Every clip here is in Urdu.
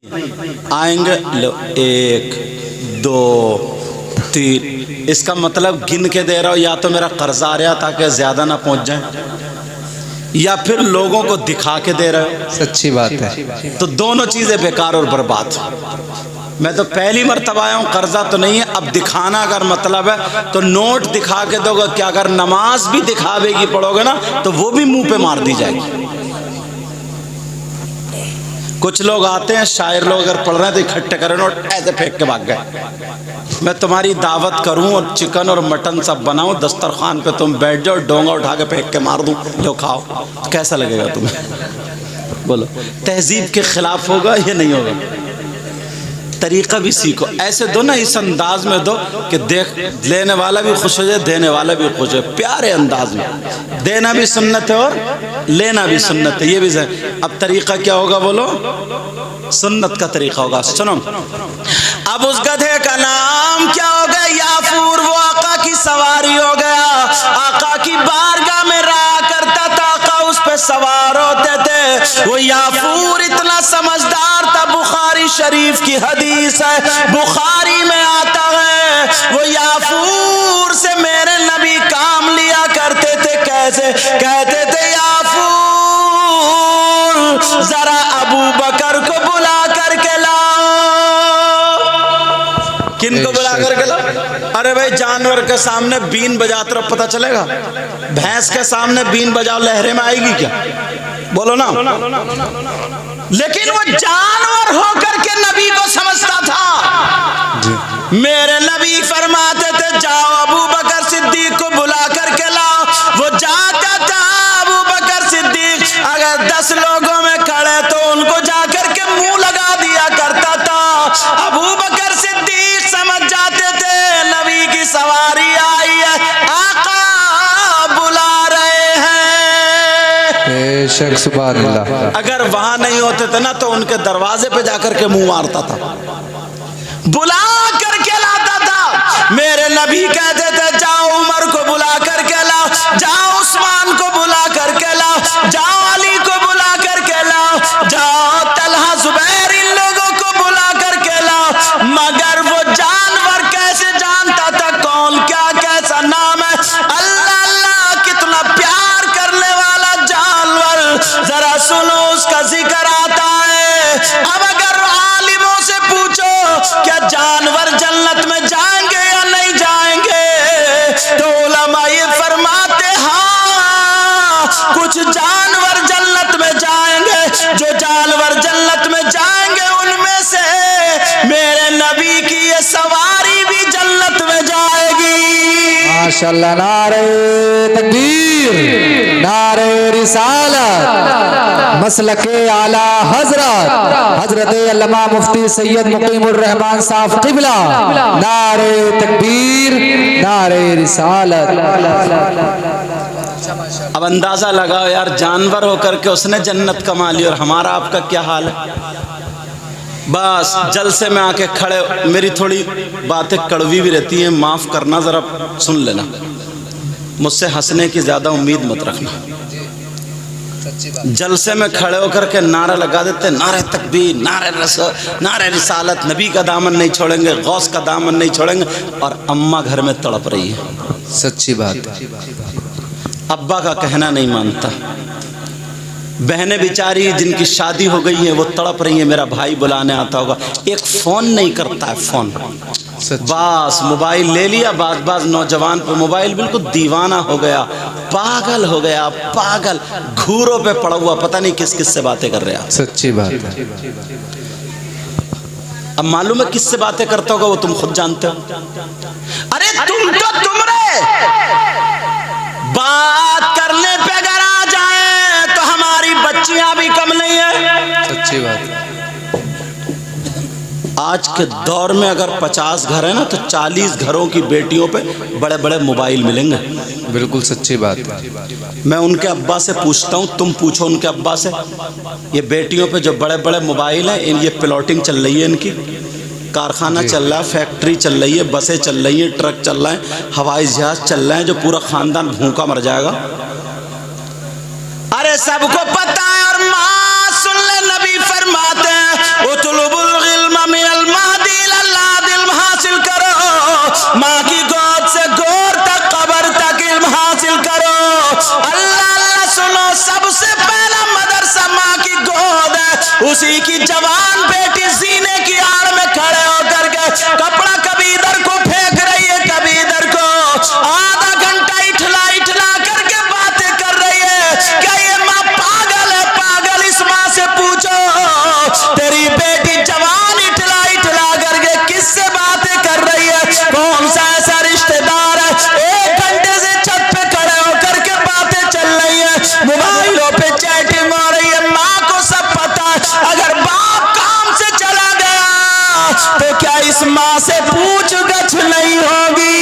آئیں گے لو 1 2 3 اس کا مطلب گن کے دے رہا ہو یا تو میرا قرض آ رہا تاکہ زیادہ نہ پہنچ جائیں یا پھر لوگوں کو دکھا کے دے رہے ہو. سچی بات ہے. تو دونوں چیزیں بیکار اور برباد. میں تو پہلی مرتبہ آیا ہوں, قرضہ تو نہیں ہے. اب دکھانا اگر مطلب ہے تو نوٹ دکھا کے دو گے کہ اگر نماز بھی دکھاوے کی پڑھو گے نا تو وہ بھی منہ پہ مار دی جائے گی. کچھ لوگ آتے ہیں, شاعر لوگ اگر پڑھ رہے ہیں تو اکٹھے کریں نوٹ ایسے پھینک کے بھاگ گئے. میں تمہاری دعوت کروں اور چکن اور مٹن سب بناؤں, دسترخوان پہ تم بیٹھ جاؤ, ڈونگا اٹھا کے پھینک کے مار دوں, لو کھاؤ, کیسا لگے گا تمہیں؟ بولو, تہذیب کے خلاف ہوگا یا نہیں ہوگا؟ طریقہ بھی سیکھو, ایسے دو نا, اس انداز میں دو کہ دیکھ لینے والا بھی خوش ہو جائے, دینے والا بھی خوش ہو, پیارے انداز میں. دینا بھی سنت ہے اور لینا بھی سنت ہے, یہ بھی ذہن. اب طریقہ کیا ہوگا بولو؟ سنت کا طریقہ ہوگا. سنو, اب اس گدھے کا نام کیا ہو گیا؟ یافور. وہ آقا کی سواری ہو گیا, آقا کی بارگاہ میں رہا کرتا تھا, آقا اس پہ سوار ہوتے تھے. وہ یافور اتنا سمجھدار تھا, بخاری شریف کی حدیث ہے, بخاری میں آتا ہے, وہ یافور سے میرے نبی کام لیا کرتے تھے. کیسے؟ کہتے تھے یافور ذرا ابو بکر کو بلا کر کے لاؤ. کن کو بلا کر کے لاؤ؟ ارے بھائی, جانور کے سامنے بین بجاتے رہو پتہ چلے گا؟ بھینس کے سامنے بین بجاؤ, لہریں میں آئے گی کیا؟ بولو نا. لیکن وہ جانور ہو کر کے نبی کو سمجھتا تھا. میرے نبی فرماتے تھے جاؤ ابو بکر صدیق کو بلا کر کے لاؤ. وہ جاتا تھا ابو بکر صدیق, اگر 10 لوگوں میں کھڑے تو ان کو جا کر کے منہ لگا دیا کرتا تھا. ابو بکر صدیق سمجھ جاتے تھے نبی کی سواری آئی ہے, آقا بلا رہے ہیں. بے شک, سبحان اللہ. اگر وہاں نہیں ہوتے تھے نا تو ان کے دروازے پہ جا کر کے منہ مارتا تھا, بلا کر کے لاتا تھا. میرے نبی کہتے تھے جاؤ عمر کو بلا کر کے لاؤ, جاؤ عثمان کو بلا کر کے لاؤ, جاؤ علی کو بلا کر کے لاؤ, جاؤ طلحہ زبیر ان لوگوں کو بلا کر کے لاؤ. مگر وہ جانور کیسے جانتا تھا کون کیا کیسا نام ہے؟ اللہ اللہ, کتنا پیار کرنے والا جانور. ذرا سنو اس کا ذکر آتا ہے. اب اگر عالموں سے پوچھو کیا جانور جنت میں جائیں گے یا نہیں جائیں گے, تو علماء یہ فرماتے ہاں کچھ جانور جنت میں جائیں گے. جو جانور جنت میں جائیں گے ان میں سے میرے نبی کی یہ سواری بھی جنت میں جائے گی. ماشاءاللہ. نعرہ تکبیر, نعرہ رسالت, مسلک اعلی حضرت حضرت علامہ مفتی سید مقیم الرحمان صاحب قبلہ. نعرہ تکبیر, نعرہ رسالت. اب اندازہ لگاؤ یار, جانور ہو کر کے اس نے جنت کما لی اور ہمارا آپ کا کیا حال ہے؟ بس جلسے میں آ کے کھڑے, میری تھوڑی باتیں کڑوی بھی رہتی ہیں, معاف کرنا, ذرا سن لینا. مجھ سے ہنسنے کی زیادہ امید مت رکھنا. جلسے میں کھڑے ہو کر کے نعرہ لگا دیتے, نعرہ تکبیر, نعرہ رسالت, نبی کا دامن نہیں چھوڑیں گے, غوث کا دامن نہیں چھوڑیں گے, اور اماں گھر میں تڑپ رہی ہے. سچی بات ہے. ابا کا کہنا نہیں مانتا, بہنیں بیچاری جن کی شادی ہو گئی ہیں وہ تڑپ رہی ہیں, میرا بھائی بلانے آتا ہوگا, ایک فون نہیں کرتا ہے. فون بس موبائل لے لیا. بعض نوجوان پہ موبائل بالکل دیوانہ ہو گیا, پاگل ہو گیا, پاگل, گھوروں پہ پڑا ہوا, پتہ نہیں کس کس سے باتیں کر رہا. سچی بات ہے. اب معلوم ہے کس سے باتیں کرتا ہوگا, وہ تم خود جانتے ہو. ارے تم تو تم رہے, بات کرنے پہ اگر آ جائیں تو ہماری بچیاں بھی کم نہیں ہیں. سچی بات. آج کے دور میں اگر 50 گھر ہیں نا تو 40 گھروں کی بیٹیوں پہ بڑے بڑے موبائل ملیں گے. بالکل سچی بات. میں ان کے ابا سے پوچھتا ہوں, تم پوچھو ان کے ابا سے, یہ بیٹیوں پہ جو بڑے بڑے موبائل ہیں, یہ پلاٹنگ چل رہی ہے ان کی, کارخانہ چل رہا ہے, فیکٹری چل رہی ہے, بسیں چل رہی ہیں, ٹرک چل رہے ہیں, ہوائی جہاز چل رہے ہیں, جو پورا خاندان بھوکا مر جائے گا. ارے سب کو پتہ ہے. اور ماں سن لے, نبی فرماتے ہیں اطلب اسی کی جوان بیٹی سینے کی آڑ میں کھڑے ہو کر کے کپڑا کبھی ادھر کو پھینک رہی ہے کبھی ادھر کو، آدھا گھنٹہ اٹھلا اٹھلا کر کے باتیں کر رہی ہے۔ کیا یہ ماں پاگل ہے؟ پاگل اس ماں سے پوچھو، تیری بیٹی جوان اٹھلا اٹھلا کر کے کس سے باتیں کر رہی ہے؟ کون سا ایسا رشتہ دار ہے 1 گھنٹے سے چھت پہ کھڑے ہو کر کے باتیں چل رہی ہے، موبائلوں پہ چیٹنگ ہو رہی ہے، ماں کو سب پتا ہے۔ اگر باپ کام سے چلا گیا تو کیا اس ماں سے پوچھ گچھ نہیں ہوگی؟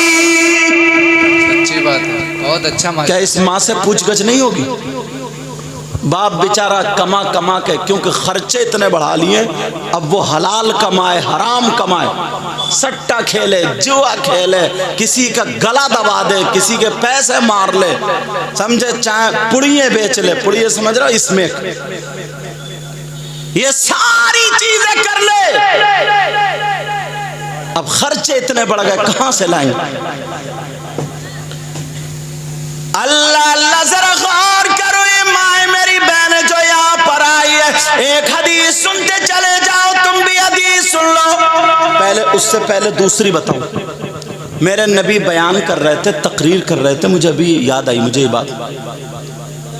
سچی بات ہے، بہت اچھا کیا اس ماں سے پوچھ گچھ نہیں ہوگی؟ باپ بیچارہ کما کما کے، کیونکہ خرچے اتنے بڑھا لیے، اب وہ حلال کمائے حرام کمائے، سٹا کھیلے جوا کھیلے، کسی کا گلا دبا دے، کسی کے پیسے مار لے، سمجھے، چاہے پڑیے بیچ لے، پڑیے سمجھ رہا اس میں یہ ساری چیزیں کر لے، اب خرچے اتنے بڑھ گئے کہاں سے لائیں؟ اللہ اللہ ذرا غور کرو، یہ ماں میری بہن جو یہاں پر آئی ہے، ایک حدیث سنتے چلے جاؤ، تم بھی حدیث سن لو۔ پہلے اس سے پہلے دوسری بتاؤں، میرے نبی بیان کر رہے تھے، تقریر کر رہے تھے، مجھے ابھی یاد آئی مجھے یہ بات،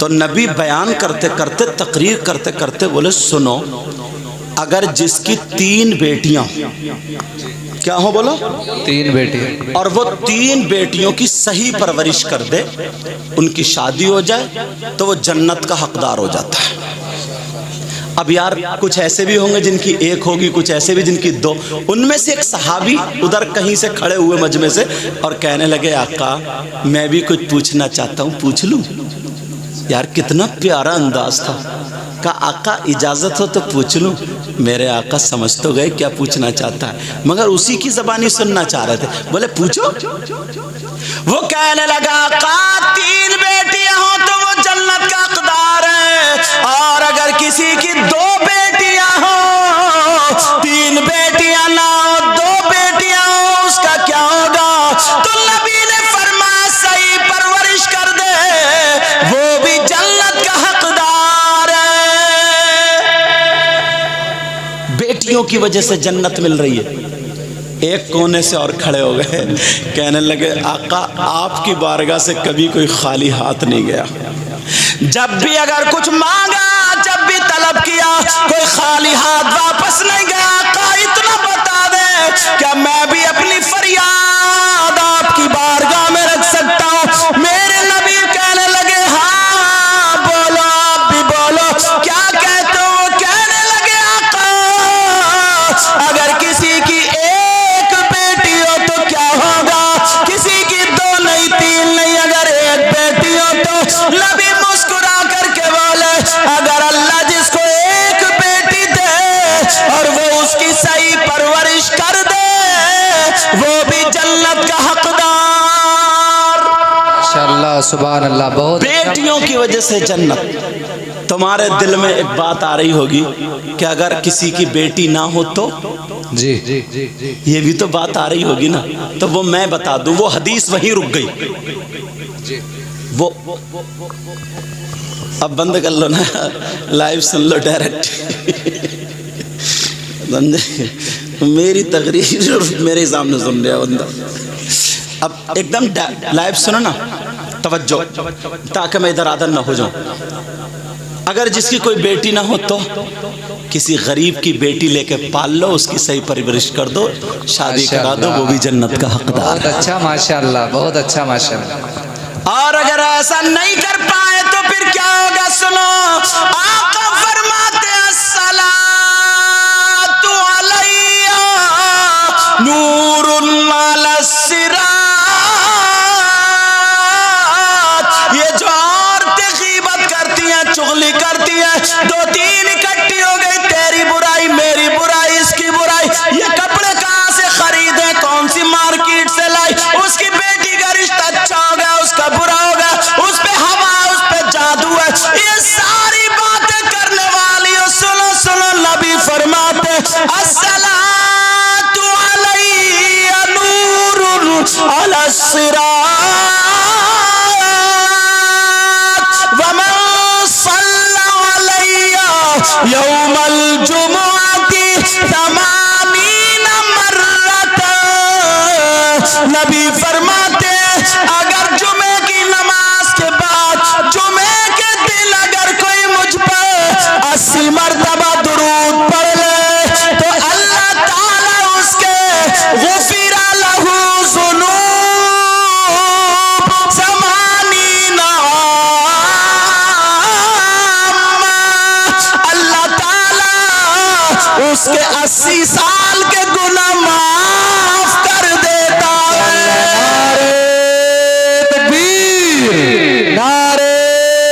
تو نبی بیان کرتے کرتے تقریر کرتے کرتے بولے سنو، اگر جس کی 3 بیٹیاں کیا ہو بولو 3 بیٹی، اور وہ 3 بیٹیوں کی صحیح پرورش کر دے، ان کی شادی ہو جائے تو وہ جنت کا حقدار ہو جاتا ہے۔ اب یار کچھ ایسے بھی ہوں گے جن کی 1 ہوگی، کچھ ایسے بھی جن کی 2۔ ان میں سے ایک صحابی ادھر کہیں سے کھڑے ہوئے مجمع سے اور کہنے لگے آقا میں بھی کچھ پوچھنا چاہتا ہوں، پوچھ لوں؟ یار کتنا پیارا انداز تھا، کہا آقا اجازت ہو تو پوچھ لوں؟ میرے آقا سمجھ تو گئے کیا پوچھنا چاہتا ہے، مگر اسی کی زبانی سننا چاہ رہے تھے، بولے پوچھو۔ وہ کہنے لگا آقا 3 بیٹیاں ہوں تو وہ جنت کا حقدار ہے، اور اگر کسی کی 2 بیٹیاں ہوں، 3 بیٹیاں نہ ہوں 2 بیٹیاں ہوں، اس کا کیا ہوگا؟ تو نبی نے فرمایا صحیح پرورش کر دے، وہ بھی جنت کا حقدار ہے۔ بیٹیوں کی وجہ سے جنت مل رہی ہے۔ ایک کونے سے اور کھڑے ہو گئے، کہنے لگے آقا آپ کی بارگاہ سے کبھی کوئی خالی ہاتھ نہیں گیا، جب بھی اگر کچھ مانگا، جب بھی طلب کیا، کوئی خالی ہاتھ واپس نہیں گیا۔ آقا اتنا بتا دے کیا میں بھی اپنی فریاد آپ کی بارگاہ میں رکھ سکتا ہوں؟ میرے نبی کہنے لگے ہاں بولو، آپ بھی بولو، کیا کہتے ہو؟ وہ کہنے لگے آقا اگر کسی کی 1 بیٹی ہو تو کیا ہوگا؟ کسی کی 2 نہیں 3 نہیں، اگر 1 بیٹی ہو تو نبی مسکرا کر کے بولے اگر اللہ جس کو 1 بیٹی دے اور وہ اس کی صحیح پرورش کر دے، وہ بھی جنت کا حقدار۔ ماشاءاللہ سبحان اللہ، بہت بیٹیوں کی وجہ سے جنت۔ تمہارے دل میں ایک بات آ رہی ہوگی کہ اگر کسی کی بیٹی نہ ہو تو، جی یہ بھی تو بات آ رہی ہوگی نا، تو وہ میں بتا دوں، وہ حدیث وہیں رک گئی، وہ اب بند کر لو نا، لائیو سن لو ڈائریکٹ، میری تقریر میرے سامنے سن رہا بندہ، اب ایک دم لائیو سنو نا، توجہ، تاکہ میں ادھر آدھر نہ ہو جاؤں۔ اگر جس کی کوئی بیٹی نہ ہو تو کسی غریب کی بیٹی لے کے پال لو، اس کی صحیح پرورش کر دو، شادی کرا دو، وہ بھی جنت کا حقدار بہت ہے۔ اچھا ماشاءاللہ، بہت اچھا ماشاءاللہ۔ اور اگر ایسا نہیں کر پائے تو پھر کیا ہوگا؟ سنو، آقا فرماتے ہیں الصلاۃ علیہ نور علی الصراط۔ یہ جو عورتیں غیبت کرتی ہیں، چغلی کرتی ہیں، 2-3 اکٹھی ہو گئی، تیری برائی میری برائی اس کی برائی، یہ کپڑے کہاں سے خریدے، کون سی مارکیٹ سے لائی، اس کی بیٹی کا رشتہ اچھا ہو گیا، اس کا برا ہو گیا، اس پہ ہوا ہے، اس پہ جادو ہے، یہ ساری باتیں کرنے والی ہو، سنو سنو، نبی فرماتے الصلاۃ علیہ نور علی الصراط ومن صلی علیہ یوم الجمعہ نبی فرماتے اگر جمعے کی نماز کے بعد جمعے کے دن اگر کوئی مجھ پر 80 مرتبہ درود پڑھ لے تو اللہ تعالیٰ اس کے غفر لہ ذنوب ثمانین اللہ تعالیٰ اس کے 80 سال کے گناہ معاف کر دیتا ہے۔ تکبیر، نعرہ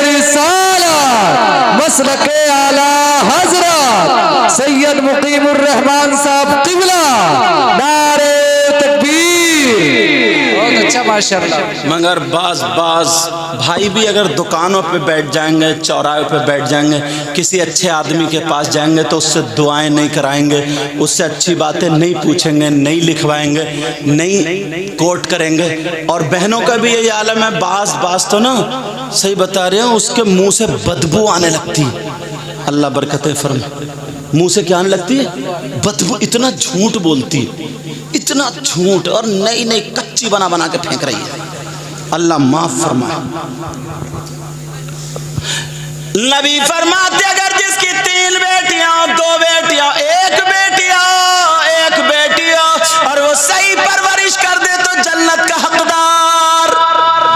رسالت، مسلک اعلیٰ حضرت سید مقیم الرحمان صاحب قبلہ، نعرہ تکبیر۔ بہت اچھا ماشاءاللہ۔ مگر بعض بھائی بھی اگر دکانوں پہ بیٹھ جائیں گے، چوراہے پہ بیٹھ جائیں گے، کسی اچھے آدمی کے پاس جائیں گے تو اس سے دعائیں نہیں کرائیں گے، اس سے اچھی باتیں نہیں پوچھیں گے، نہیں لکھوائیں گے، نہیں کوٹ کریں گے۔ اور بہنوں کا بھی یہی عالم ہے، بعض تو نا صحیح بتا رہے ہیں، اس کے منہ سے بدبو آنے لگتی ہے۔ اللہ برکتیں فرمائے۔ منہ سے کیا آنے لگتی ہے؟ بدبو۔ اتنا جھوٹ بولتی ہے، اتنا جھوٹ، اور نئی کچی بنا کے پھینک رہی ہے۔ اللہ معاف فرمائے۔ نبی فرماتے اگر جس کی 3 بیٹیاں، 2 بیٹیاں، 1 بیٹی ہو اور وہ صحیح پرورش کر دے تو جنت کا حقدار۔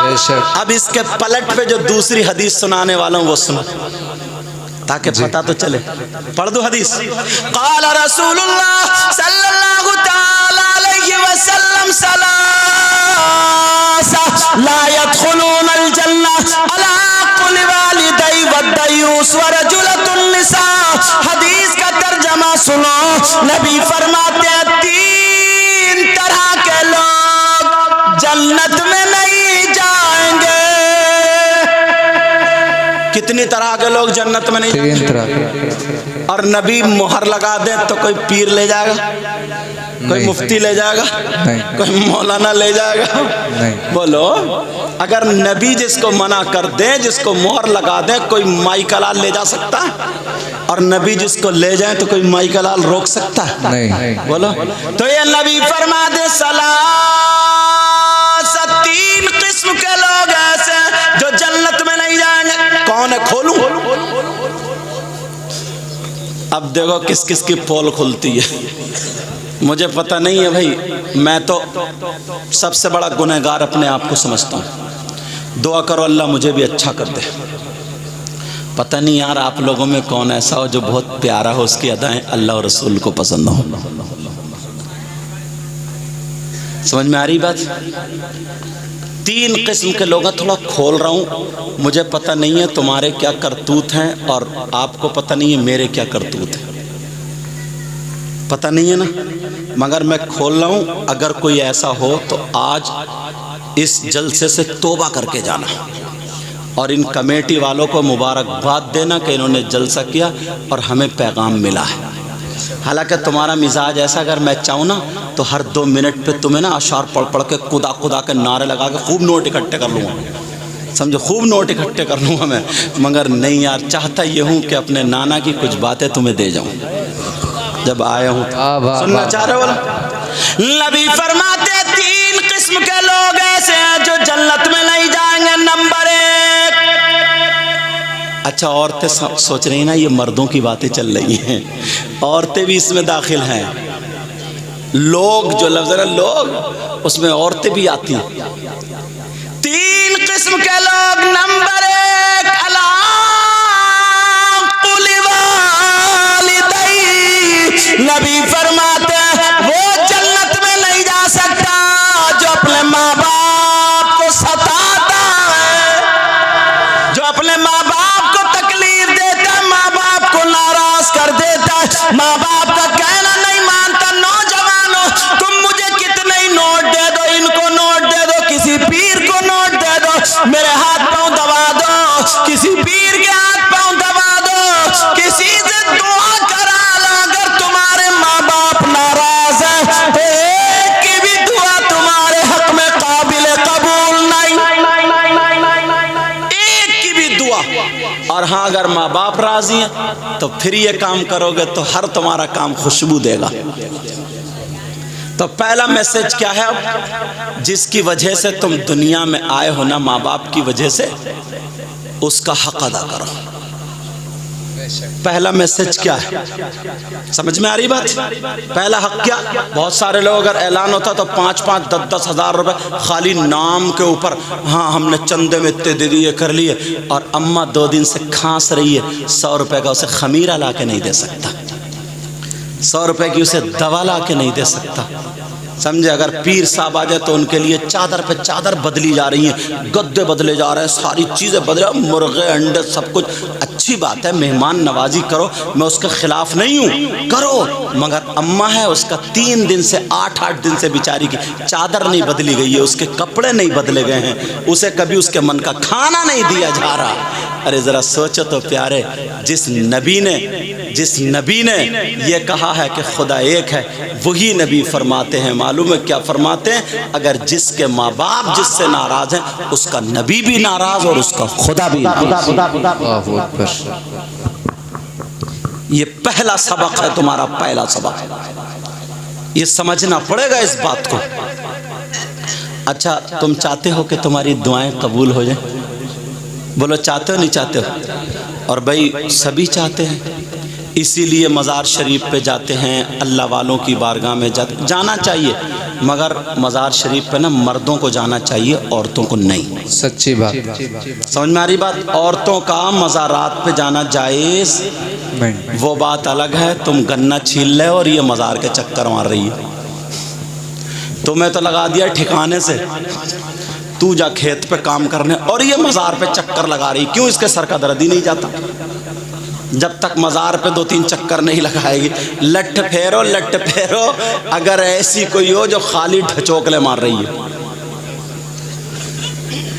بے شک۔ اب اس کے پلٹ پہ جو دوسری حدیث سنانے والا ہوں وہ سنو تاکہ پتہ تو چلے۔ پڑھ دو حدیث۔ قال رسول اللہ صلی اللہ تعالی علیہ وسلم لا يدخلون الجنة على عقل والدي والديوس ورجلة النساء۔ حدیث کا ترجمہ سنو۔ نبی فرماتے ہیں 3 طرح کے لوگ جنت میں نہیں جائیں گے۔ کتنی طرح کے لوگ جنت میں نہیں جائیں 3 گے؟ طرح۔ اور نبی مہر لگا دے تو کوئی پیر لے جائے گا، کوئی مفتی لے جائے گا، نہیں۔ کوئی مولانا لے جائے گا؟ نہیں۔ بولو، اگر نبی جس کو منع کر دے، جس کو مہر لگا دے، کوئی مائی کلال لے جا سکتا ہے؟ اور نبی جس کو لے جائیں تو کوئی مائی کلال روک سکتا ہے؟ نہیں۔ بولو، تو یہ نبی فرما دے 3 قسم کے لوگ ایسے جو جنت میں نہیں جائیں گے۔ کون ہے؟ کھولوں؟ اب دیکھو کس کس کی پول کھلتی ہے۔ مجھے پتہ نہیں ہے بھائی، میں تو سب سے بڑا گنہگار اپنے آپ کو سمجھتا ہوں۔ دعا کرو اللہ مجھے بھی اچھا کر دے۔ پتہ نہیں یار آپ لوگوں میں کون ایسا ہو جو بہت پیارا ہو، اس کی ادائیں اللہ اور رسول کو پسند ہو۔ سمجھ میں آ رہی بات؟ 3 قسم کے لوگ ہیں، تھوڑا کھول رہا ہوں۔ مجھے پتہ نہیں ہے تمہارے کیا کرتوت ہیں اور آپ کو پتہ نہیں ہے میرے کیا کرتوت ہیں، پتہ نہیں ہے نا، مگر میں کھول رہا ہوں۔ اگر کوئی ایسا ہو تو آج اس جلسے سے توبہ کر کے جانا، اور ان کمیٹی والوں کو مبارکباد دینا کہ انہوں نے جلسہ کیا اور ہمیں پیغام ملا ہے۔ حالانکہ تمہارا مزاج ایسا، اگر میں چاہوں نا تو ہر 2 منٹ پہ تمہیں نا اشعار پڑھ کے خدا کے نعرے لگا کے خوب نوٹ اکٹھے کر لوں گا، سمجھو، خوب نوٹ اکٹھے کر لوں گا میں، مگر نہیں یار، چاہتا یہ ہوں کہ اپنے نانا کی کچھ باتیں تمہیں دے جاؤں جب آیا ہوں۔ سننا چاہ رہے ہو؟ نبی فرماتے 3 قسم کے لوگ ایسے ہیں جو جنت میں نہیں جائیں گے۔ نمبر 1، اچھا عورتیں سوچ رہی ہیں نا یہ مردوں کی باتیں چل رہی ہیں، عورتیں بھی اس میں داخل ہیں۔ لوگ جو لفظ ہے لوگ، اس میں عورتیں بھی آتی ہیں۔ 3 قسم کے لوگ۔ نمبر 1، نبی فرماتے ہیں وہ جنت میں نہیں جا سکتا جو اپنے ماں باپ کو ستاتا ہے، جو اپنے ماں باپ کو تکلیف دیتا ہے، ماں باپ کو ناراض کر دیتا ہے، ماں باپ کا کہنا نہیں مانتا۔ نوجوانوں، تم مجھے کتنے ہی نوٹ دے دو، ان کو نوٹ دے دو، کسی پیر کو نوٹ دے دو، میرے ہاتھ پاؤں دبا دو، کسی پیر کے ہاتھ پاؤں دبا دو، کسی سے دعا کرا لو، اگر تمہارے ماں باپ ناراض ہیں تو ایک کی بھی دعا تمہارے حق میں قابل قبول نہیں، ایک کی بھی دعا۔ اور ہاں اگر ماں باپ راضی ہیں تو پھر یہ کام کرو گے تو ہر تمہارا کام خوشبو دے گا۔ تو پہلا میسج کیا ہے؟ جس کی وجہ سے تم دنیا میں آئے ہو نا، ماں باپ کی وجہ سے، اس کا حق ادا کرو۔ پہلا میسج کیا ہے؟ سمجھ میں آ رہی بات؟ پہلا حق کیا؟ بہت سارے لوگ اگر اعلان ہوتا تو 5-5 10-10 ہزار روپے خالی نام کے اوپر، ہاں ہم نے چندے میں اتنے دے دیے کر لیے، اور اماں 2 دن سے کھانس رہی ہے، 100 روپے کا اسے خمیرہ لا کے نہیں دے سکتا، 100 روپے کی اسے دوا لا کے نہیں دے سکتا، سمجھے؟ اگر پیر صاحب آ جائے تو ان کے لیے چادر پہ چادر بدلی جا رہی ہیں، گدے بدلے جا رہے ہیں، ساری چیزیں بدلے، مرغے انڈے سب کچھ۔ اچھی بات ہے، مہمان نوازی کرو، میں اس کے خلاف نہیں ہوں، کرو، مگر اماں ہے اس کا 3 دن سے 8 دن سے بیچاری کی چادر نہیں بدلی گئی ہے، اس کے کپڑے نہیں بدلے گئے ہیں، اسے کبھی اس کے من کا کھانا نہیں دیا جا رہا۔ ارے ذرا سوچو تو پیارے، جس نبی نے یہ کہا ہے کہ خدا ایک ہے، وہی نبی فرماتے ہیں، معلوم ہے کیا فرماتے ہیں؟ اگر جس کے ماں باپ جس سے ناراض ہیں، اس کا نبی بھی ناراض اور اس کا خدا بھی ناراض۔ یہ پہلا سبق ہے، تمہارا پہلا سبق، یہ سمجھنا پڑے گا اس بات کو۔ اچھا، تم چاہتے ہو کہ تمہاری دعائیں قبول ہو جائیں؟ بولو چاہتے ہو نہیں چاہتے ہو؟ اور بھائی سبھی چاہتے ہیں، اسی لیے مزار شریف پہ جاتے ہیں، اللہ والوں کی بارگاہ میں جانا چاہیے، مگر مزار شریف پہ نا مردوں کو جانا چاہیے، عورتوں کو نہیں۔ سچی بات، سمجھ میں آ رہی بات؟ عورتوں کا مزارات پہ جانا جائز، وہ بات الگ ہے، تم گنا چھیل لے اور یہ مزار کے چکر مار رہی ہے، تمہیں تو لگا دیا ٹھکانے سے، تو جا کھیت پہ کام کرنے، اور یہ مزار پہ چکر لگا رہی، کیوں؟ اس کے سر کا درد ہی نہیں جاتا، جب تک مزار پہ 2-3 چکر نہیں لگائے گی۔ لٹ پھیرو، اگر ایسی کوئی ہو جو خالی ڈھچوکلے مار رہی ہے۔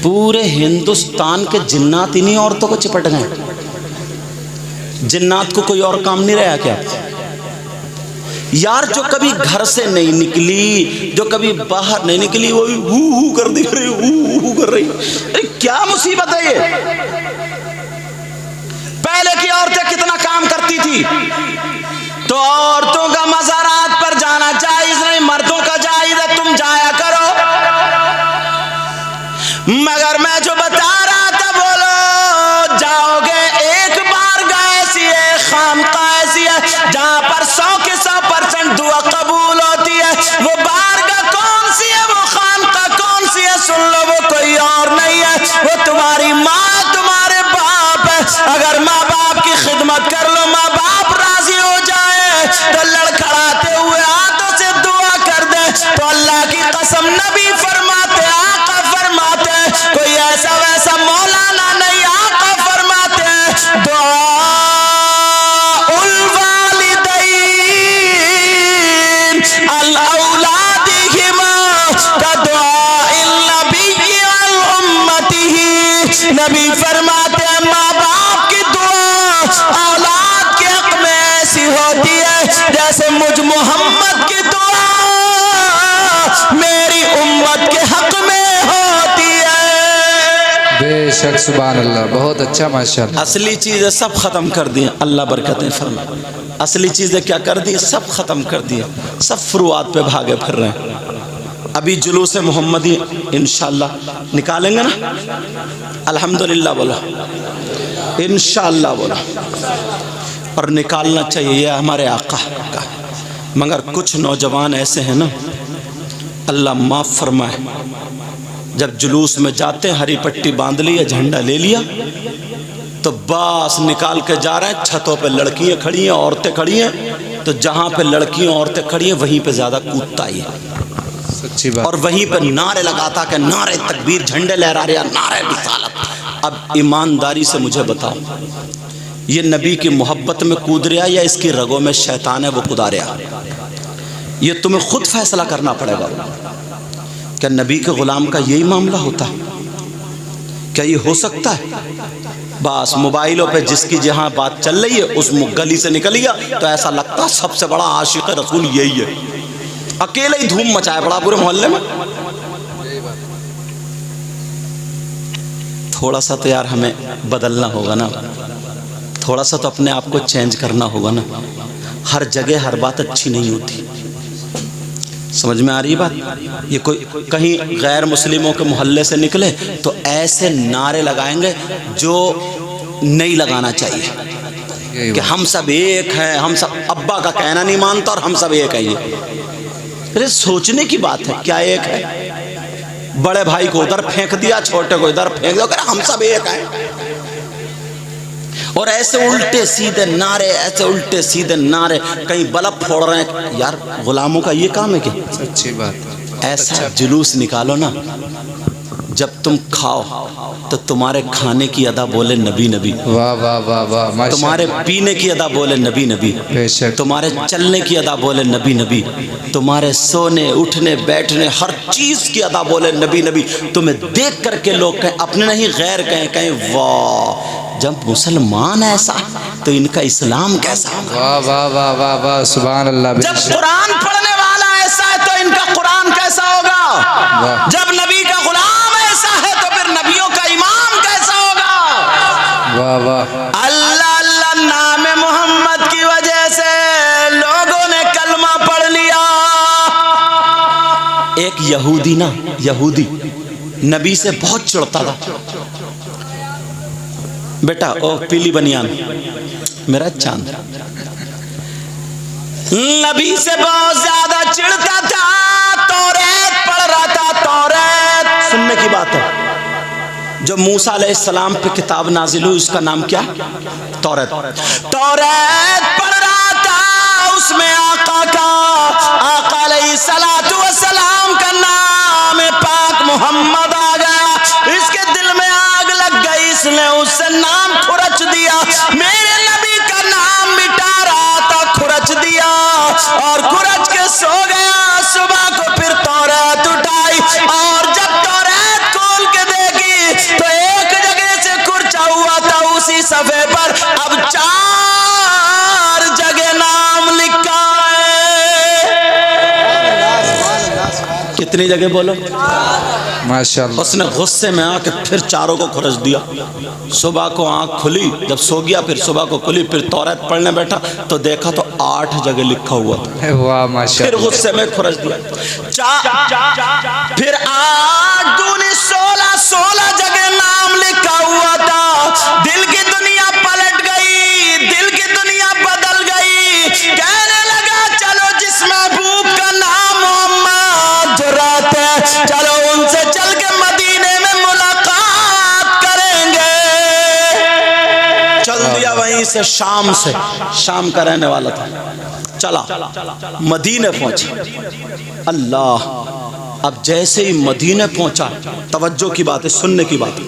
پورے ہندوستان کے جنات انہی عورتوں کو چپٹ گئے، جنات کو کوئی اور کام نہیں رہا کیا؟ یار جو کبھی گھر سے نہیں نکلی، جو کبھی باہر نہیں نکلی، وہ بھی ہو کر دی رہی، ہو کر رہی، کیا مصیبت ہے یہ؟ پہلے کی عورتیں کتنا کام کرتی تھی، تو عورتوں کا مزارات پر جانا جائز نہیں، مردوں کا جائز ہے، تم جایا کرو۔ مگر میں جو بتا رہا تھا، بولو جاؤ گے، ایک بار گئے ایسی ہے، خانقاہ ایسی ہے جہاں پر 100 کے 100% دعا قبول ہوتی ہے، وہ بارگاہ کون سی ہے، وہ خانقاہ کون سی ہے؟ سن لو، وہ کوئی اور نہیں ہے، وہ تمہاری ماں، تمہارے باپ ہے۔ اگر ماں باپ کی خدمت کر لو، ماں باپ راضی ہو جائے تو لڑکھڑاتے ہوئے ہاتھوں سے دعا کر دے، تو اللہ کی قسم نبی فرماتے، آقا فرماتے، کوئی ایسا ویسا مولانا نہیں، آقا فرماتے، دعا نبی فرماتے ہیں ماں باپ کی دعا اولاد کے حق میں ایسی ہوتی ہے جیسے مجھ محمد کی دعا میری امت کے حق میں ہوتی ہے۔ بے شک، سبحان اللہ، بہت اچھا، ماشاءاللہ۔ اصلی چیزیں سب ختم کر دی، اللہ برکتیں فرمائے، اصلی چیزیں کیا کر دی؟ سب ختم کر دی، سب فروعات پہ بھاگے پھر رہے ہیں۔ ابھی جلوس محمدی انشاءاللہ نکالیں گے نا، الحمدللہ بولا، انشاءاللہ بولا، اور نکالنا چاہیے، یہ ہمارے آقا کا۔ مگر کچھ نوجوان ایسے ہیں نا، اللہ معاف فرمائے، جب جلوس میں جاتے ہیں، ہری پٹی باندھ لی، جھنڈا لے لیا، تو بس نکال کے جا رہے ہیں، چھتوں پہ لڑکیاں کھڑی ہیں، عورتیں کھڑی ہیں، تو جہاں پہ لڑکیاں عورتیں کھڑی ہیں وہیں پہ زیادہ کودتا ہی ہے، اور وہیں پہ نعرے لگاتا کہ نعرے تکبیر، جھنڈے لہرا رہے، نعرے رسالت۔ اب ایمانداری سے مجھے بتاؤ، یہ نبی کی محبت میں کود رہا یا اس کی رگوں میں شیطان ہے وہ کدا رہا؟ یہ تمہیں خود فیصلہ کرنا پڑے گا۔ کیا نبی کے غلام کا یہی معاملہ ہوتا ہے؟ کیا یہ ہو سکتا ہے؟ بس موبائلوں پہ جس کی جہاں بات چل رہی ہے اس گلی سے نکل گیا تو ایسا لگتا سب سے بڑا عاشق رسول یہی ہے، اکیلے ہی دھوم مچائے بڑا پورے محلے میں۔ تھوڑا سا تو یار ہمیں بدلنا ہوگا نا، تھوڑا سا تو اپنے آپ کو چینج کرنا ہوگا نا۔ ہر جگہ ہر بات اچھی نہیں ہوتی، سمجھ میں آ رہی بات؟ یہ کوئی کہیں غیر مسلموں کے محلے سے نکلے تو ایسے نعرے لگائیں گے جو نہیں لگانا چاہیے کہ ہم سب ایک ہیں، ہم سب ابا کا کہنا نہیں مانتا اور ہم سب ایک ہیں۔ یہ سوچنے کی بات ہے، کیا ایک ہے؟ بڑے بھائی کو ادھر پھینک دیا، چھوٹے کو ادھر پھینک دیا، کہ ہم سب ایک ہیں۔ اور ایسے الٹے سیدھے نعرے، ایسے الٹے سیدھے نعرے، کہیں بلب پھوڑ رہے ہیں۔ یار غلاموں کا یہ کام ہے کہ سچی بات ہے۔ ایسا جلوس نکالو نا، جب تم کھاؤ تو تمہارے کھانے کی ادا بولے نبی نبی، واہ واہ واہ واہ، تمہارے پینے کی ادا بولے نبی نبی، بے شک، تمہارے چلنے کی ادا بولے نبی نبی، تمہارے سونے اٹھنے بیٹھنے ہر چیز کی ادا بولے نبی نبی۔ تمہیں دیکھ کر کے لوگ کہیں، اپنے نہیں غیر کہیں واہ، جب مسلمان ایسا تو ان کا اسلام کیسا ہوگا؟ واہ واہ واہ واہ واہ، سبحان اللہ۔ جب قرآن پڑھنے والا ایسا ہے تو ان کا قرآن کیسا ہوگا؟ جب نبی کا غلام ایسا ہے تو پھر نبیوں کا امام کیسا ہوگا؟ واہ واہ، اللہ اللہ، نام محمد کی وجہ سے لوگوں نے کلمہ پڑھ لیا۔ ایک یہودی نا، یہودی نبی سے بہت چڑھتا تھا۔ بیٹا او پیلی بنیان میرا چاند، نبی سے بہت زیادہ چڑھتا تھا، توریت پڑھ رہا تھا، توریت سننے کی بات ہے۔ جو موسیٰ علیہ السلام پہ کتاب نازل ہوئی اس کا نام کیا؟ توریت۔ توریت پڑھ رہا تھا، اس میں آقا علیہ السلام کا نام پاک محمد آ گیا۔ اس کے دل میں آگ لگ گئی، اس نے اس سے نام کھرچ دیا۔ میرے نبی کا نام مٹا رہا تھا، کھرچ دیا اور کھرچ کے سو گیا۔ صبح کو پھر توریت اٹھائی اور جب توریت کھول کے دیکھی تو ایک جگہ سے کھرچا ہوا تھا، اسی صفحے پر اب 4 جگہ نام لکھا ہے۔ کتنی جگہ بولو؟ ماشاءاللہ۔ اس نے غصے میں آ کے پھر 4 کو کھرچ دیا۔ صبح کو آنکھ کھلی، جب سو گیا پھر صبح کو کھلی، پھر توریت پڑھنے بیٹھا تو دیکھا تو 8 جگہ لکھا ہوا تھا۔ واہ پھر ماشاءاللہ، غصے میں کھرچ دیا۔ پھر 8 دونی 16 جگہ نام لکھا ہوا تھا۔ دل کی دنیا پلٹ گئی، دل کی دنیا بدل گئی۔ کہنے لگا چلو جس محبوب کا نام محمد جو رہتے ہیں، چلو ان سے چل کے مدینے میں ملاقات کریں گے۔ چل دیا وہیں سے، شام کا رہنے والا تھا، چلا مدینے پہنچا۔ اللہ، اب جیسے ہی مدینے پہنچا، توجہ کی بات ہے، سننے کی بات ہے،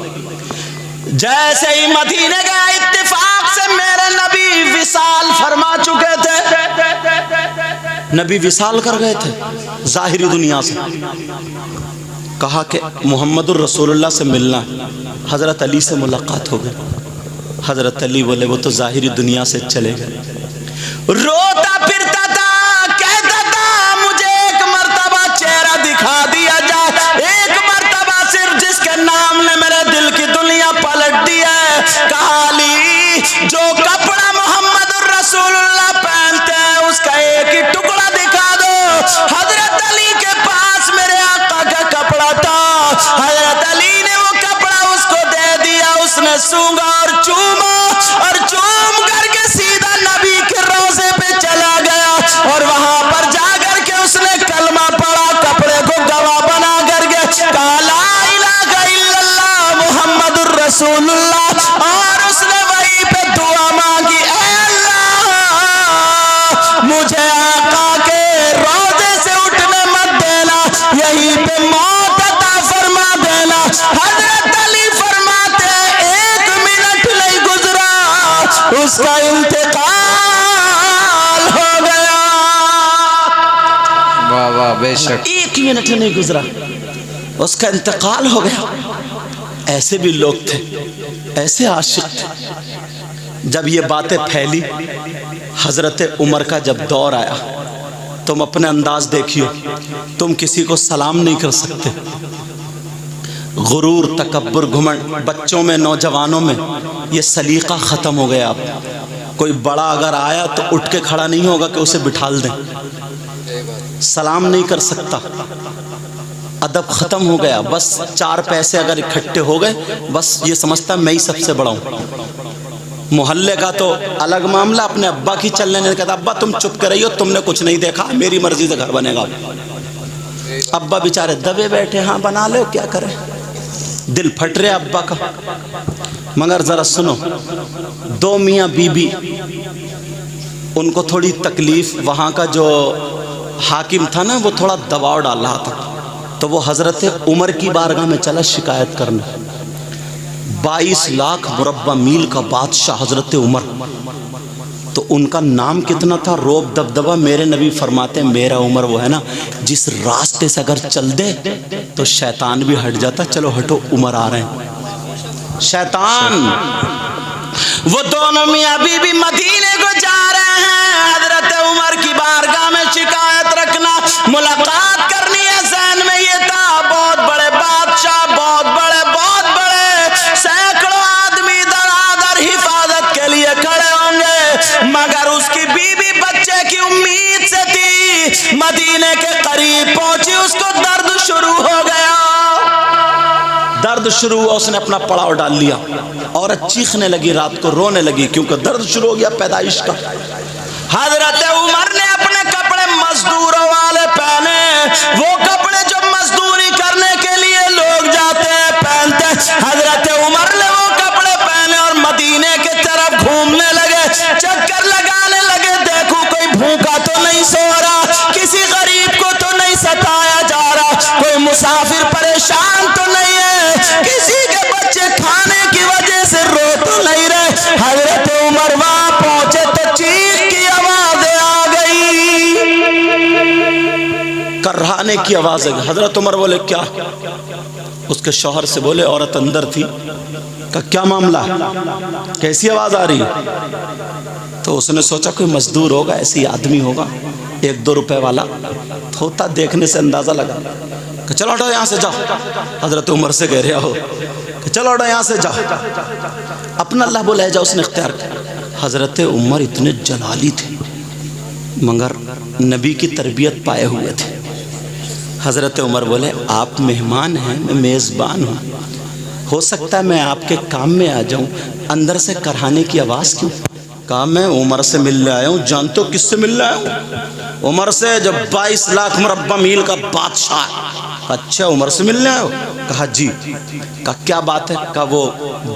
جیسے ہی مدینے گیا اتفاق سے میرے نبی وصال فرما چکے تھے۔ نبی وصال کر گئے تھے ظاہری دنیا سے۔ کہا کہ محمد الرسول اللہ سے ملنا، حضرت علی سے ملاقات ہو گئی۔ حضرت علی بولے وہ تو ظاہری دنیا سے چلے گئے۔ روتا پھرتا تھا، کہتا تھا مجھے ایک مرتبہ چہرہ دکھا دیا جائے، ایک مرتبہ صرف جس کے نام نے میرے دل کی دنیا پلٹ دی ہے۔ کہا علی، جو کپڑا محمد الرسول اللہ پہنتے ہیں اس کا ایک ہی ٹکڑا دکھا دو۔ حضرت علی کے پاس میرے آقا کا کپڑا تھا، حضرت علی نے وہ کپڑا اس کو دے دیا۔ اس نے سونگا اور چوما، اور چوم کر کے سیدھا نبی کے روضے پہ چلا گیا اور وہاں پر جا کر کے اس نے کلمہ پڑھا، کپڑے کو گواہ بنا کر کے کہا لا الہ الا اللہ محمد الرسول اللہ، اور اس نے وہیں پہ دعا مانگی، اے اللہ مجھے آقا کے روضے سے اٹھنے مت دینا، یہیں پہ موت عطا فرما دینا۔ حضرت علی فرماتے ہیں 1 منٹ نہیں گزرا اس کا انتقال ہو گیا۔ واہ واہ، بے شک، 1 منٹ نہیں گزرا اس کا انتقال ہو گیا۔ ایسے بھی لوگ تھے، ایسے عاشق تھے۔ جب یہ باتیں پھیلی، حضرت عمر کا جب دور آیا، تم اپنے انداز دیکھیو، تم کسی کو سلام نہیں کر سکتے۔ غرور، تکبر، گھمنڈ بچوں میں، نوجوانوں میں یہ سلیقہ ختم ہو گیا۔ اب کوئی بڑا اگر آیا تو اٹھ کے کھڑا نہیں ہوگا کہ اسے بٹھال دیں، سلام نہیں کر سکتا، ادب ختم ہو گیا. بس 4 پیسے اگر اکٹھے ہو گئے بس یہ سمجھتا میں ہی سب سے بڑا ہوں. محلے کا تو الگ معاملہ، اپنے ابا کی چلنے نہیں کہتا ابا تم چپ کر رہی ہو، تم نے کچھ نہیں دیکھا، میری مرضی سے گھر بنے گا. ابا بیچارے دبے بیٹھے، ہاں بنا لے کیا کرے، دل پھٹ رہے ابا کا. مگر ذرا سنو، 2 میاں بیوی، ان کو تھوڑی تکلیف، وہاں کا جو حاکم تھا نا وہ تھوڑا دباؤ ڈال رہا تھا، تو وہ حضرت عمر کی بارگاہ میں چلا شکایت کرنے. 22 لاکھ مربع میل کا بادشاہ حضرت عمر، تو ان کا نام کتنا تھا، روب دبدبا. میرے نبی فرماتے ہیں میرا عمر وہ ہے نا جس راستے سے اگر چل دے تو شیطان بھی ہٹ جاتا. چلو ہٹو، عمر آ رہے ہیں. شیطان، وہ دونوں میاں بیوی مدینے کو جا رہے ہیں، حضرت عمر کی بارگاہ میں شکایت رکھنا، ملاقات کرنی ہے. ذہن میں یہ تھا بہت بڑے بادشاہ، بہت بڑے سینکڑوں آدمی در حفاظت کے لیے کھڑے ہوں گے، مگر اس کی بیوی بچے کی امید سے تھی. مدینے کے قریب پہنچی، اس کو درد شروع ہو گیا، درد شروع ہوا، اس نے اپنا پڑاؤ ڈال لیا. عورت چیخنے لگی، رات کو رونے لگی کیونکہ درد شروع ہو گیا پیدائش کا. حضرت عمر نے اپنے کپڑے مزدوروں والے پہنے، وہ کپڑے جو مزدوری کرنے کے لیے لوگ جاتے ہیں پہنتے. حضرت عمر نے وہ کپڑے پہنے اور مدینے کی طرف گھومنے لگے، چکر لگانے لگے. دیکھو کوئی بھوکا تو نہیں سو رہا، کسی غریب کو تو نہیں ستایا جا رہا، کوئی مسافر پریشان تو نہیں ہے، کسی کے بچے کھانے کی وجہ سے رو تو نہیں رہے. حضرت عمر وہاں پہنچے تو چیخ کی آوازیں آ گئی، کرہانے کی آوازیں. حضرت عمر بولے کیا؟ اس کے شوہر سے بولے، عورت اندر تھی، کہ کیا معاملہ، کیسی آواز آ رہی؟ تو اس نے سوچا کوئی مزدور ہوگا، ایسی آدمی ہوگا 1-2 روپے والا ہوتا، دیکھنے سے اندازہ لگا کہ چلو ہٹو یہاں سے جاؤ. حضرت عمر سے کہہ رہا ہو کہ چلو ہٹو یہاں سے جاؤ، اپنا اللہ بولے جاؤ، اس نے اختیار کیا. حضرت عمر اتنے جلالی تھے مگر نبی کی تربیت پائے ہوئے تھے. حضرت عمر بولے آپ مہمان ہیں، میں میزبان ہوں، ہو سکتا ہے میں آپ کے کام میں آ جاؤں، اندر سے کرہانے کی آواز کیوں؟ کہا میں عمر سے ملنے آیا ہوں. جانتے ہو کس سے ملنے آیا ہوں؟ عمر سے، جب 22 لاکھ مربع میل کا بادشاہ ہے. اچھا عمر سے ملنے آئے ہو؟ کہا جی. کہا کیا بات ہے؟ کہا وہ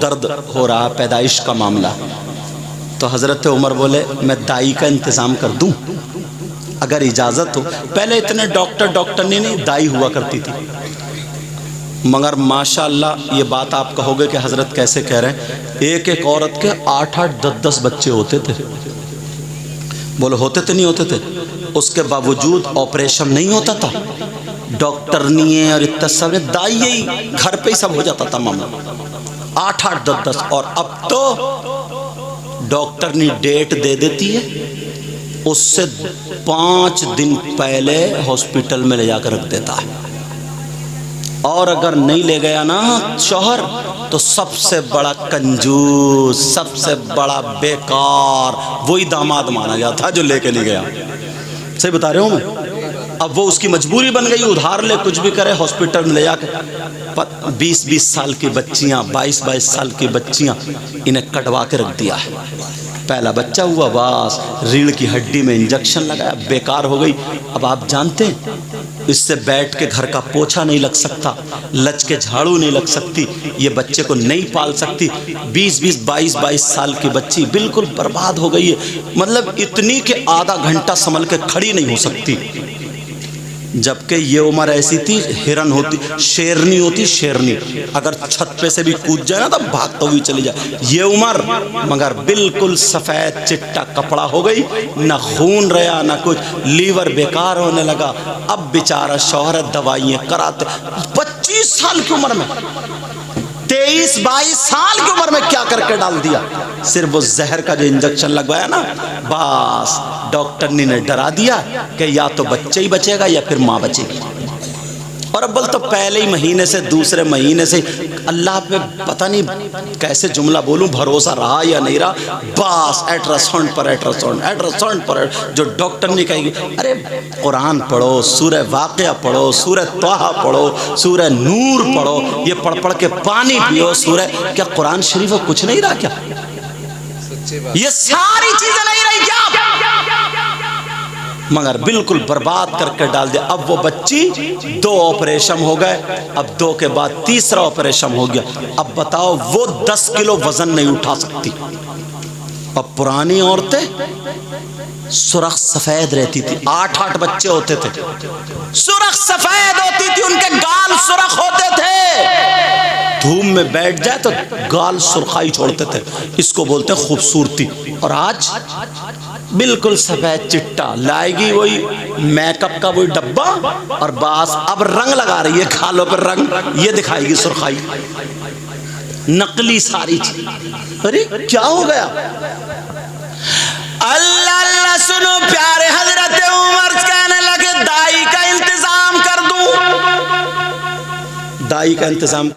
درد ہو رہا، پیدائش کا معاملہ. تو حضرت عمر بولے میں دائی کا انتظام کر دوں اگر اجازت ہو. پہلے اتنے ڈاکٹرنی نہیں، دائی ہوا کرتی تھی. مگر ماشاءاللہ یہ بات آپ کہو گے کہ حضرت کیسے کہہ رہے ہیں، ایک عورت کے 8-8 10-10 بچے ہوتے تھے. بولو ہوتے تھے نہیں ہوتے تھے؟ اس کے باوجود آپریشن نہیں ہوتا تھا، ڈاکٹرنی اور اتنا سب دائی ہی گھر پہ ہی سب ہو جاتا تھا معاملہ. 8-8 10-10. اور اب تو ڈاکٹرنی ڈیٹ دے دیتی ہے، اس سے 5 دن پہلے ہاسپٹل میں لے جا کر رکھ دیتا ہے. اور اگر نہیں لے گیا نا شوہر تو سب سے بڑا کنجوس، سب سے بڑا بیکار وہی داماد مانا جاتا جو لے کے نہیں گیا. صحیح بتا رہے ہوں میں؟ اب وہ اس کی مجبوری بن گئی، ادھار لے کچھ بھی کرے، ہاسپٹل میں لے جا کے 20-20 سال کی بچیاں، 22-22 سال کی بچیاں انہیں کٹوا کے رکھ دیا ہے. پہلا بچہ ہوا، بس ریڑھ کی ہڈی میں انجیکشن لگایا، بیکار ہو گئی. اب آپ جانتے ہیں اس سے بیٹھ کے گھر کا پوچھا نہیں لگ سکتا، لچ کے جھاڑو نہیں لگ سکتی، یہ بچے کو نہیں پال سکتی. 22 سال کی بچی بالکل برباد ہو گئی ہے، مطلب اتنی کہ آدھا گھنٹہ سنبھل کے کھڑی نہیں ہو سکتی. جبکہ یہ عمر ایسی تھی، ہرن ہوتی، شیرنی ہوتی، شیرنی اگر چھت پہ سے بھی کود جائے نا تو بھاگتا ہوئی چلی جائے. یہ عمر مگر بالکل سفید چٹا کپڑا ہو گئی، نہ خون رہا نہ کچھ، لیور بیکار ہونے لگا. اب بیچارہ شوہر دوائیاں کراتے. 25 سال کی عمر میں، 23-22 سال کی عمر میں کیا کر کے ڈال دیا. صرف وہ زہر کا جو انجیکشن لگوایا نا، بس ڈاکٹر نے ڈرا دیا کہ یا تو بچہ ہی بچے گا یا پھر ماں بچے گی. اور ابل تو پہلے ہی مہینے سے دوسرے مہینے سے اللہ پہ پتہ نہیں کیسے جملہ بولوں، بھروسہ رہا یا نہیں رہا، بس الٹراساؤنڈ پر جو ڈاکٹر نے کہے گی ارے قرآن پڑھو، سورہ واقعہ پڑھو، سورہ طٰہٰ پڑھو، سورہ نور پڑھو، یہ پڑھ پڑھ کے پانی پیو سورہ، کیا قرآن شریف میں کچھ نہیں رہا کیا؟ سچی بات. یہ ساری چیزیں نہیں رہی کیا؟ مگر بالکل برباد کر کے ڈال دیا. اب وہ بچی 2 آپریشن ہو گئے، اب 2 کے بعد تیسرا آپریشن ہو گیا. اب بتاؤ وہ 10 کلو وزن نہیں اٹھا سکتی. اب پرانی عورتیں سرخ سفید رہتی تھی، 8 بچے ہوتے تھے، سرخ سفید ہوتی تھی، ان کے گال سرخ ہوتے تھے، دھوپ میں بیٹھ جائے تو گال سرخائی چھوڑتے تھے، اس کو بولتے ہیں خوبصورتی. اور آج بالکل سفید چٹا لائے گی، وہی میک اپ کا وہی ڈبہ، اور بس اب رنگ لگا رہی ہے کھالوں پر رنگ، یہ دکھائے گی سرخائی، نقلی ساری چیز. ارے کیا ہو گیا؟ اللہ اللہ سنو پیارے حضرت عمر کہنے لگے دائی کا انتظام کر دوں، دائی کا انتظام